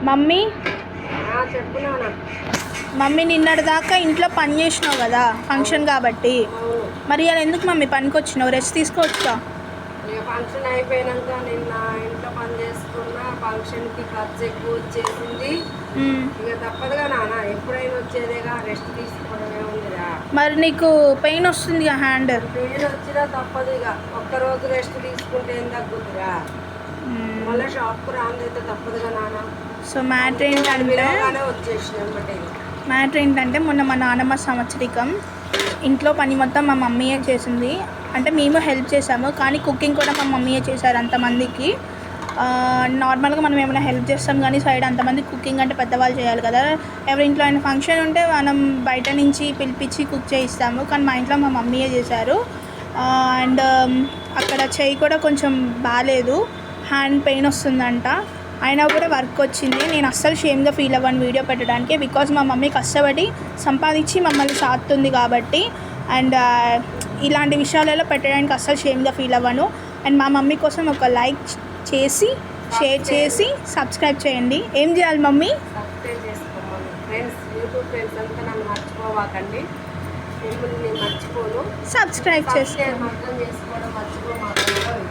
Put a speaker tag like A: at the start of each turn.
A: Mummy
B: చెప్పు నాన్న.
A: Mummy నిన్నటి దాకా ఇంట్లో పని చేసినావు కదా ఫంక్షన్ కాబట్టి, మరి అలా ఎందుకు మమ్మీ పనికి వచ్చినావు? రెస్ట్ తీసుకోవచ్చుగా.
B: ఇక ఫంక్షన్ అయిపోయాక నిన్న ఇంట్లో పని చేసుకున్నా, ఫంక్షన్కి ఖర్చు ఎక్కువ వచ్చేసింది. ఇక తప్పదుగా నాన్న, ఎప్పుడైనా వచ్చేదేగా, రెస్ట్ తీసుకోవడమే ఉందిరా.
A: మరి నీకు పెయిన్ వస్తుందిగా హ్యాండ్.
B: పెయిన్ వచ్చినా తప్పదు, ఇక ఒక్కరోజు రెస్ట్ తీసుకుంటే ఏం తగ్గుతుందిరా. మళ్ళీ షాప్కు రాందైతే తప్పదుగా నాన్న.
A: సో మ్యాటర్ ఏంటంటే మొన్న మా నాన్నమ్మ సంవత్సరికం, ఇంట్లో పని మొత్తం మా మమ్మీయే చేసింది. అంటే మేము హెల్ప్ చేసాము, కానీ కుకింగ్ కూడా మా మమ్మీయే చేశారు అంతమందికి. నార్మల్గా మనం ఏమైనా హెల్ప్ చేస్తాం, కానీ సైడ్ అంతమంది కుకింగ్ అంటే పెద్దవాళ్ళు చేయాలి కదా. ఎవరి ఇంట్లో అయినా ఫంక్షన్ ఉంటే మనం బయట నుంచి పిలిపించి కుక్ చేయిస్తాము, కానీ మా ఇంట్లో మా మమ్మీయే చేశారు. అండ్ అక్కడ చెయ్యి కూడా కొంచెం బాగాలేదు, హ్యాండ్ పెయిన్ వస్తుందంట. అయినా కూడా వర్క్ వచ్చింది. నేను అస్సలు షేమ్గా ఫీల్ అవ్వను వీడియో పెట్టడానికి, బికాజ్ మా మమ్మీ కష్టపడి సంపాదించి మమ్మల్ని సాకుతుంది కాబట్టి. అండ్ ఇలాంటి విషయాలలో పెట్టడానికి అస్సలు షేమ్గా ఫీల్ అవ్వను. అండ్ మా మమ్మీ కోసం ఒక లైక్ చేసి, షేర్ చేసి, సబ్స్క్రైబ్ చేయండి. ఏం చేయాలి మమ్మీ?
B: సబ్స్క్రైబ్ చేసుకోమని. ఫ్రెండ్స్, యూట్యూబ్ ఫ్రెండ్స్ అంతా నన్ను మర్చిపోవాకండి. మిమ్మల్ని నేను మర్చిపోను.
A: సబ్స్క్రైబ్ చేసుకోండి.
B: అర్థం చేసుకోవడం మర్చిపోమాకండి.